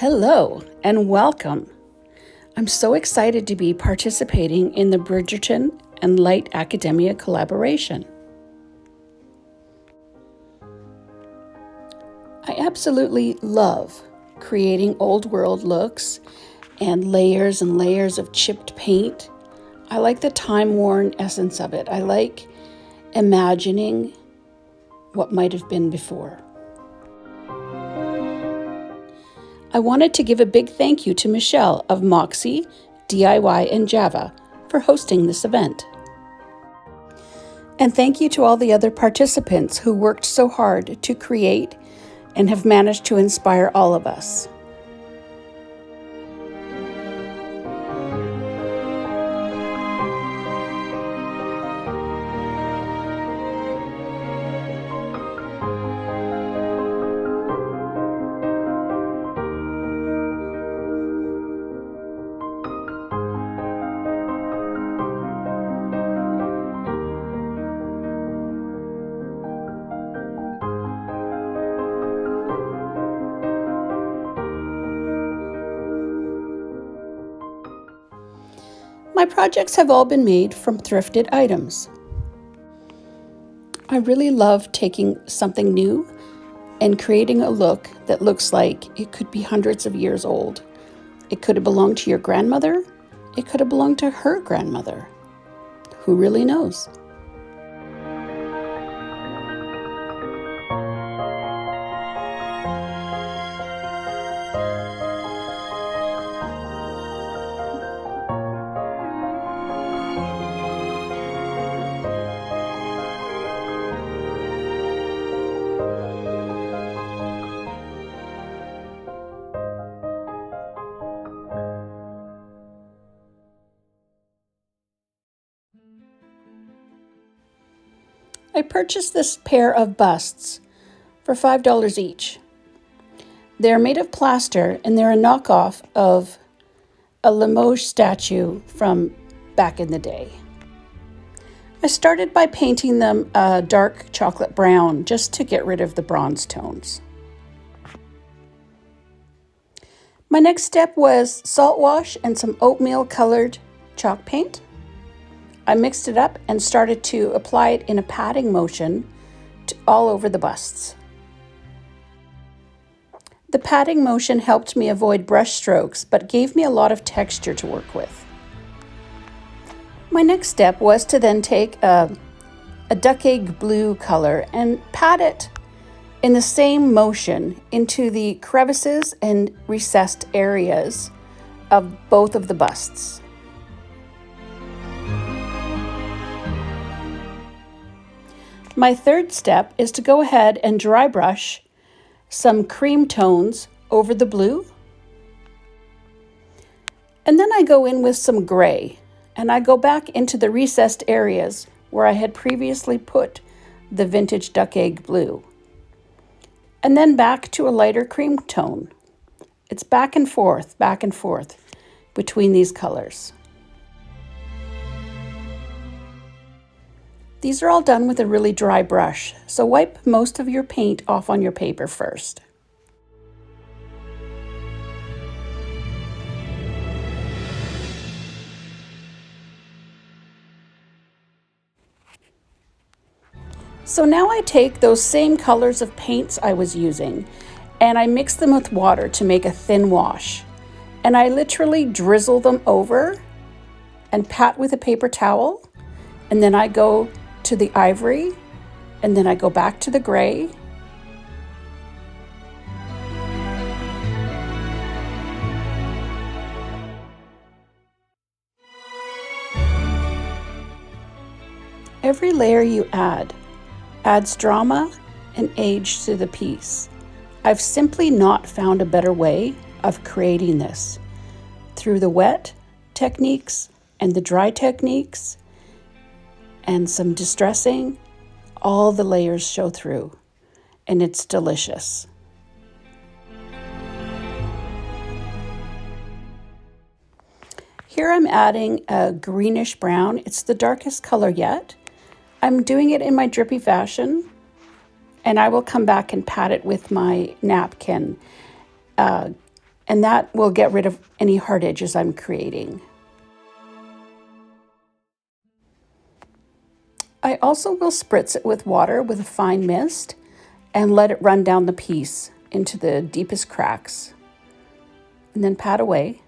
Hello and welcome. I'm so excited to be participating in the Bridgerton-Light Academia collaboration. I absolutely love creating old world looks and layers of chipped paint. I like the time-worn essence of it. I like imagining what might have been before. I wanted to give a big thank you to Michelle of Moxie, DIY and Java for hosting this event. And thank you to all the other participants who worked so hard to create and have managed to inspire all of us. My projects have all been made from thrifted items. I really love taking something new and creating a look that looks like it could be hundreds of years old. It could have belonged to your grandmother. It could have belonged to her grandmother. Who really knows? I purchased this pair of busts for $5 each. They're made of plaster and they're a knockoff of a Limoges statue from back in the day. I started by painting them a dark chocolate brown just to get rid of the bronze tones. My next step was salt wash and some oatmeal colored chalk paint. I mixed it up and started to apply it in a patting motion all over the busts. The patting motion helped me avoid brush strokes, but gave me a lot of texture to work with. My next step was to then take a duck egg blue color and pat it in the same motion into the crevices and recessed areas of both of the busts. My third step is to go ahead and dry brush some cream tones over the blue. And then I go in with some gray and I go back into the recessed areas where I had previously put the vintage duck egg blue. And then back to a lighter cream tone. It's back and forth between these colors. These are all done with a really dry brush, so wipe most of your paint off on your paper first. So now I take those same colors of paints I was using and I mix them with water to make a thin wash. And I literally drizzle them over and pat with a paper towel, and then I go to the ivory, and then I go back to the gray. Every layer you add adds drama and age to the piece. I've simply not found a better way of creating this. Through the wet techniques and the dry techniques, and some distressing, all the layers show through, and it's delicious. Here I'm adding a greenish brown. It's the darkest color yet. I'm doing it in my drippy fashion, and I will come back and pat it with my napkin and that will get rid of any hard edges I'm creating. I also will spritz it with water with a fine mist and let it run down the piece into the deepest cracks, and then pat away.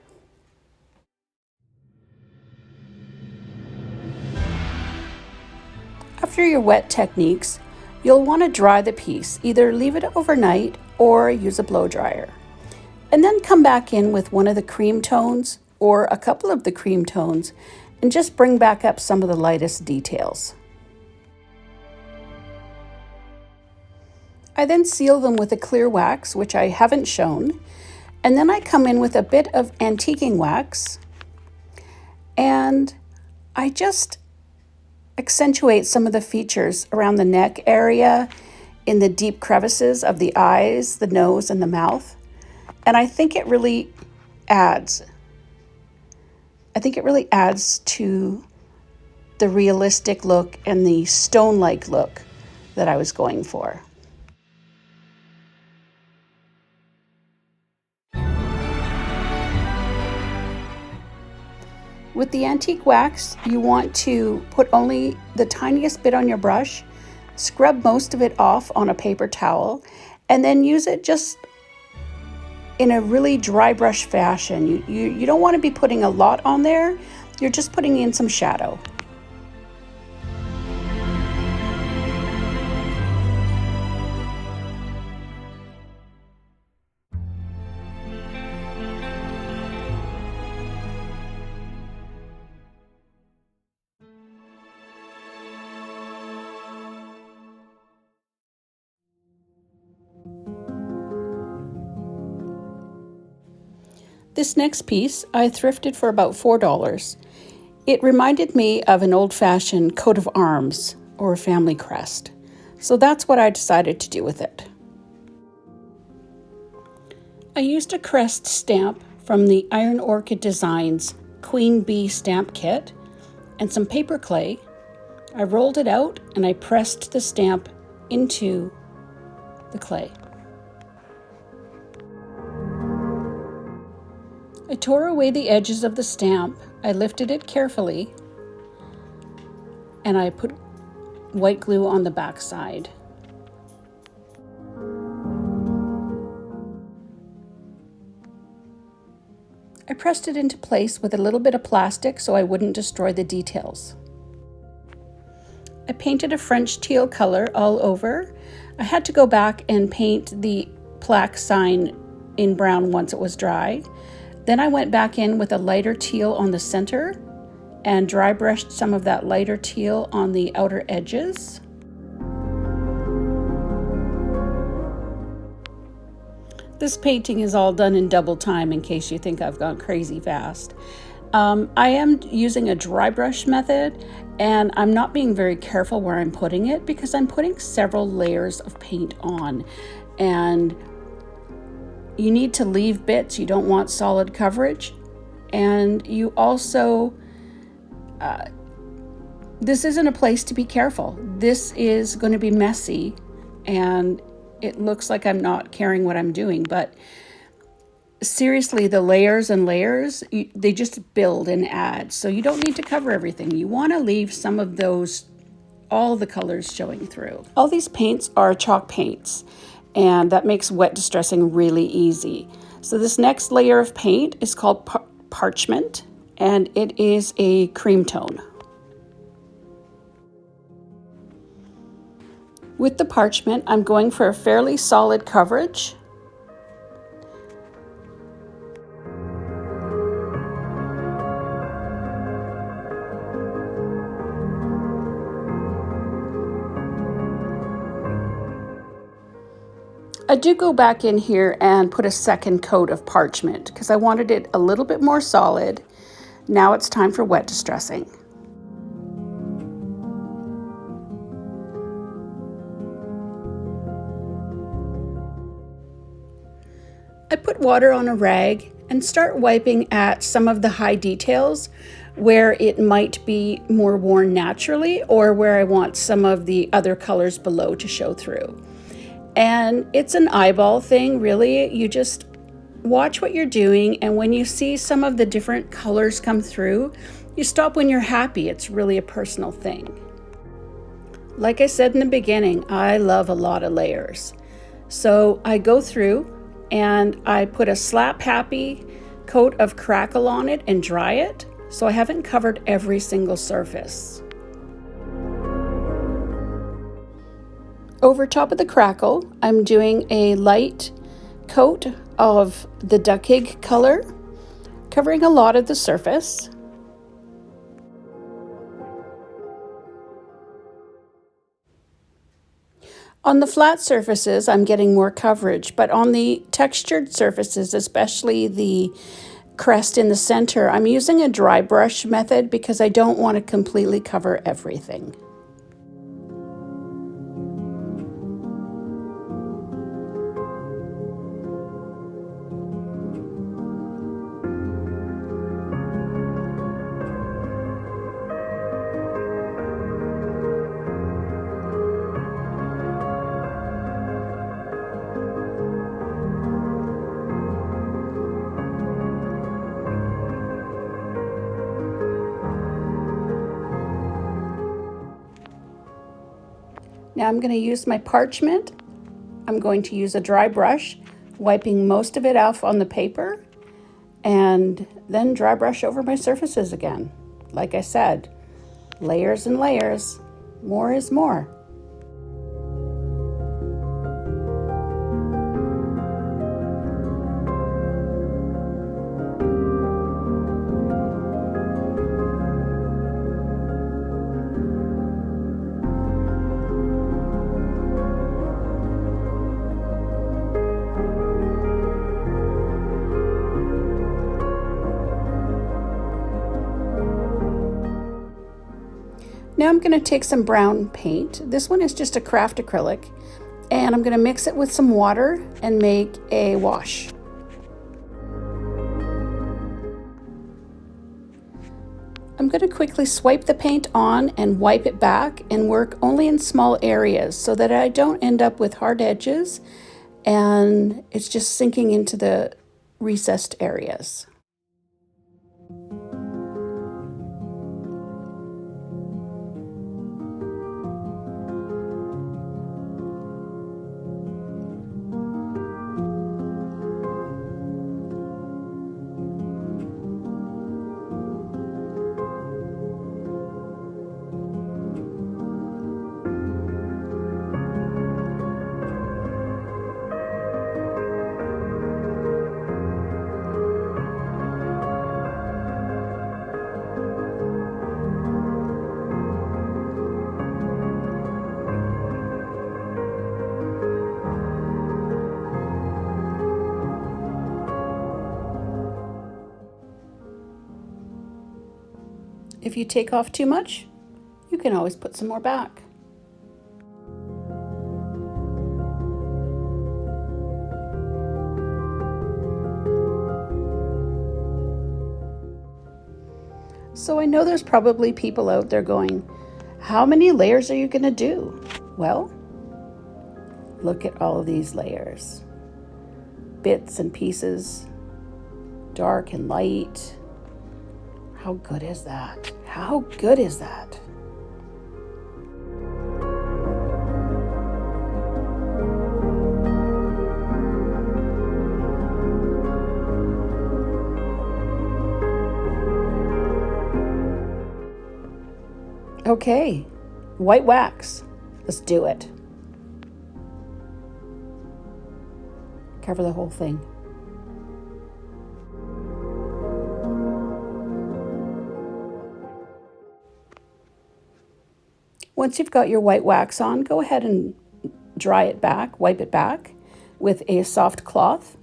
After your wet techniques, you'll want to dry the piece. Either leave it overnight or use a blow dryer. And then come back in with one of the cream tones or a couple of the cream tones and just bring back up some of the lightest details. I then seal them with a clear wax, which I haven't shown, and then I come in with a bit of antiquing wax and I just accentuate some of the features around the neck area, in the deep crevices of the eyes, the nose, and the mouth. And I think it really adds to the realistic look and the stone-like look that I was going for. With the antique wax, you want to put only the tiniest bit on your brush, scrub most of it off on a paper towel, and then use it just in a really dry brush fashion. You don't want to be putting a lot on there, you're just putting in some shadow. This next piece I thrifted for about $4. It reminded me of an old-fashioned coat of arms or a family crest. So that's what I decided to do with it. I used a crest stamp from the Iron Orchid Designs Queen Bee stamp kit and some paper clay. I rolled it out and I pressed the stamp into the clay. I tore away the edges of the stamp, I lifted it carefully, and I put white glue on the back side. I pressed it into place with a little bit of plastic so I wouldn't destroy the details. I painted a French teal color all over. I had to go back and paint the plaque sign in brown once it was dry. Then I went back in with a lighter teal on the center and dry brushed some of that lighter teal on the outer edges. This painting is all done in double time in case you think I've gone crazy fast. I am using a dry brush method and I'm not being very careful where I'm putting it because I'm putting several layers of paint on, and you need to leave bits. You don't want solid coverage. And you also, this isn't a place to be careful. This is going to be messy and it looks like I'm not caring what I'm doing, but seriously, the layers and layers, they just build and add. So you don't need to cover everything. You want to leave some of those, all the colors showing through. All these paints are chalk paints, and that makes wet distressing really easy. So this next layer of paint is called parchment, and it is a cream tone. With the parchment, I'm going for a fairly solid coverage. I do go back in here and put a second coat of parchment because I wanted it a little bit more solid. Now it's time for wet distressing. I put water on a rag and start wiping at some of the high details where it might be more worn naturally or where I want some of the other colors below to show through. And it's an eyeball thing, really. You just Watch what you're doing, and when you see some of the different colors come through, you stop when you're happy. It's really a personal thing. Like I said in the beginning, I love a lot of layers. So I go through and I put a slap happy coat of crackle on it and dry it, so I haven't covered every single surface. Over top of the crackle, I'm doing a light coat of the duck egg color, covering a lot of the surface. On the flat surfaces, I'm getting more coverage, but on the textured surfaces, especially the crest in the center, I'm using a dry brush method because I don't want to completely cover everything. Now I'm going to use my parchment. I'm going to use a dry brush, wiping most of it off on the paper, and then dry brush over my surfaces again. Like I said, layers and layers, more is more. Now I'm going to take some brown paint. This one is just a craft acrylic, and I'm going to mix it with some water and make a wash. I'm going to quickly swipe the paint on and wipe it back and work only in small areas so that I don't end up with hard edges and it's just sinking into the recessed areas. If you take off too much, you can always put some more back. So I know there's probably people out there going, how many layers are you going to do? Well, look at all of these layers. Bits and pieces, dark and light. How good is that? How good is that? Okay, white wax. Let's do it. Cover the whole thing. Once you've got your white wax on, go ahead and dry it back, wipe it back with a soft cloth.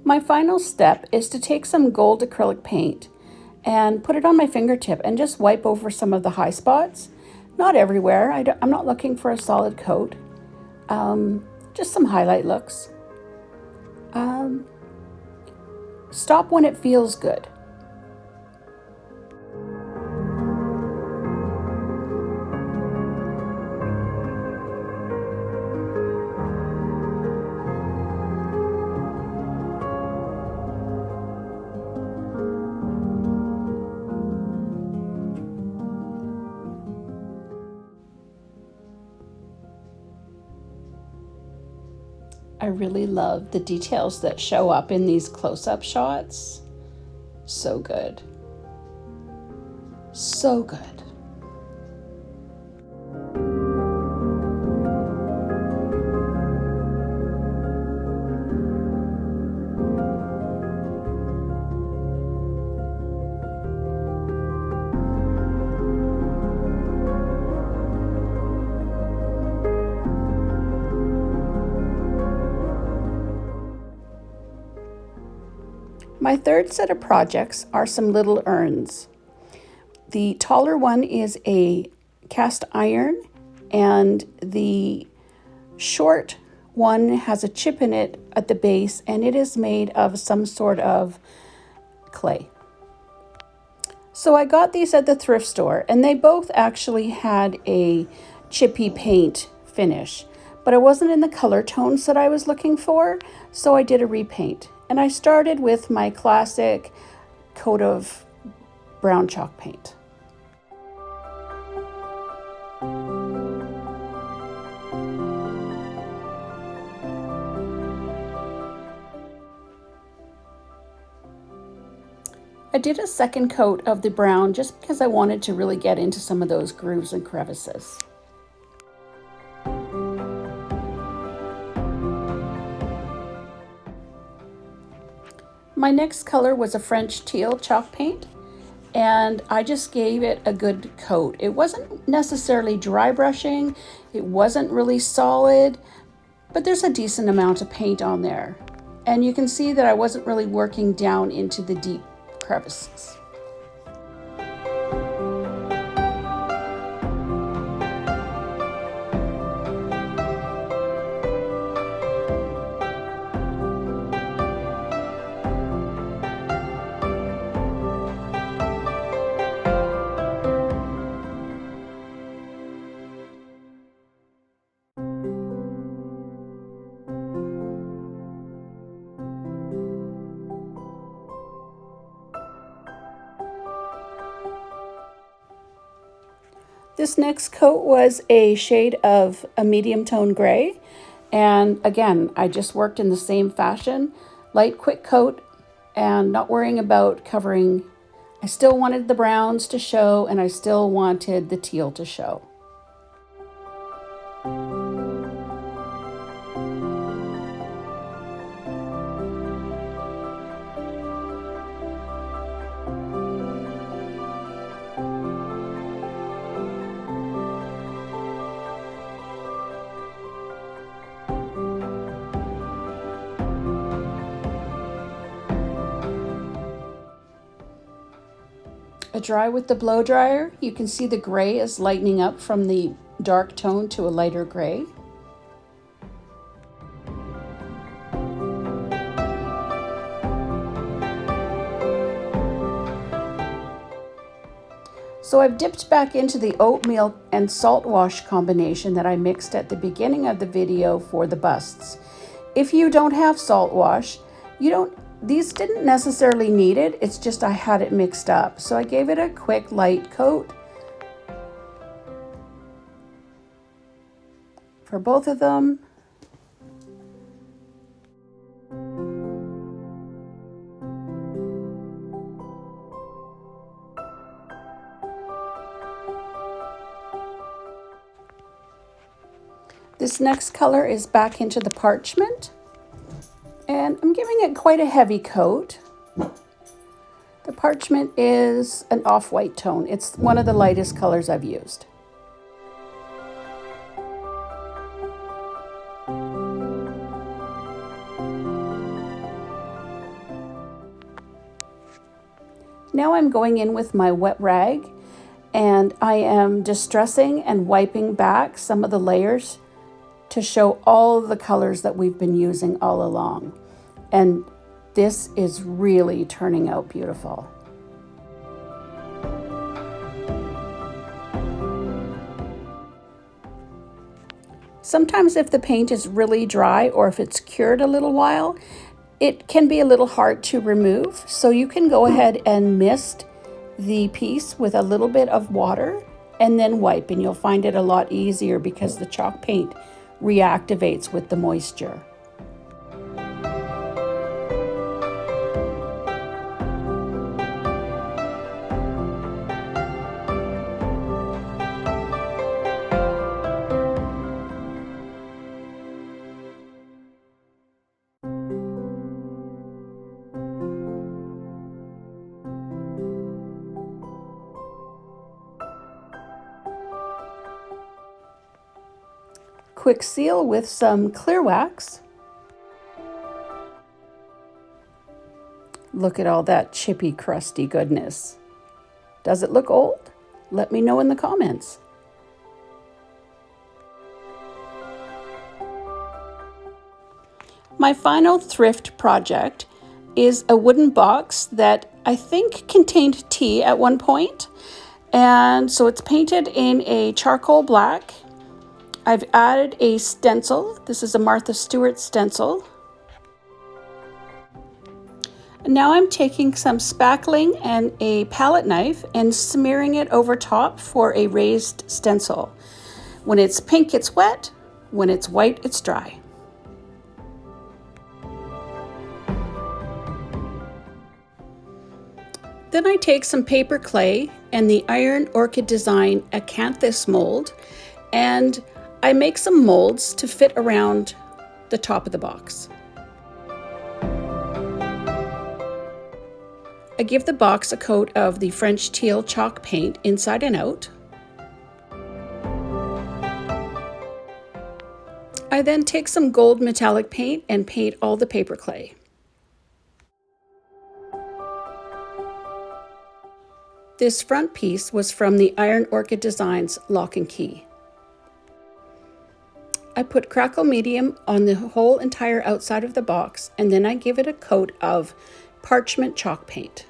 My final step is to take some gold acrylic paint and put it on my fingertip and just wipe over some of the high spots. Not everywhere. I'm not looking for a solid coat. Just some highlight looks. Stop when it feels good. I really love the details that show up in these close-up shots. So good. So good. My third set of projects are some little urns. The taller one is a cast iron, and the short one has a chip in it at the base, and it is made of some sort of clay. So I got these at the thrift store, and they both actually had a chippy paint finish, but it wasn't in the color tones that I was looking for, so I did a repaint. And I started with my classic coat of brown chalk paint. I did a second coat of the brown just because I wanted to really get into some of those grooves and crevices. My next color was a French teal chalk paint, and I just gave it a good coat. It wasn't necessarily dry brushing, it wasn't really solid, but there's a decent amount of paint on there. And you can see that I wasn't really working down into the deep crevices. This next coat was a shade of a medium tone gray. And again, I just worked in the same fashion, light quick coat and not worrying about covering. I still wanted the browns to show, and I still wanted the teal to show. I dry with the blow dryer. You can see the gray is lightening up from the dark tone to a lighter gray. So I've dipped back into the oatmeal and salt wash combination that I mixed at the beginning of the video for the busts. If you don't have salt wash, these didn't necessarily need it, it's just I had it mixed up. So I gave it a quick light coat for both of them. This next color is back into the parchment, and I'm giving it quite a heavy coat. The parchment is an off-white tone. It's one of the lightest colors I've used. Now I'm going in with my wet rag, and I am distressing and wiping back some of the layers to show all the colors that we've been using all along. And this is really turning out beautiful. Sometimes if the paint is really dry or if it's cured a little while, it can be a little hard to remove. So you can go ahead and mist the piece with a little bit of water and then wipe, and you'll find it a lot easier because the chalk paint reactivates with the moisture. quick seal with some clear wax. Look at all that chippy, crusty goodness. Does it look old? Let me know in the comments. My final thrift project is a wooden box that I think contained tea at one point. And so it's painted in a charcoal black. I've added a stencil. This is a Martha Stewart stencil. Now I'm taking some spackling and a palette knife and smearing it over top for a raised stencil. When it's pink, it's wet. When it's white, it's dry. Then I take some paper clay and the Iron Orchid Design acanthus mold, and I make some molds to fit around the top of the box. I give the box a coat of the French teal chalk paint inside and out. I then take some gold metallic paint and paint all the paper clay. This front piece was from the Iron Orchid Designs lock and key. I put crackle medium on the whole entire outside of the box, and then I give it a coat of parchment chalk paint.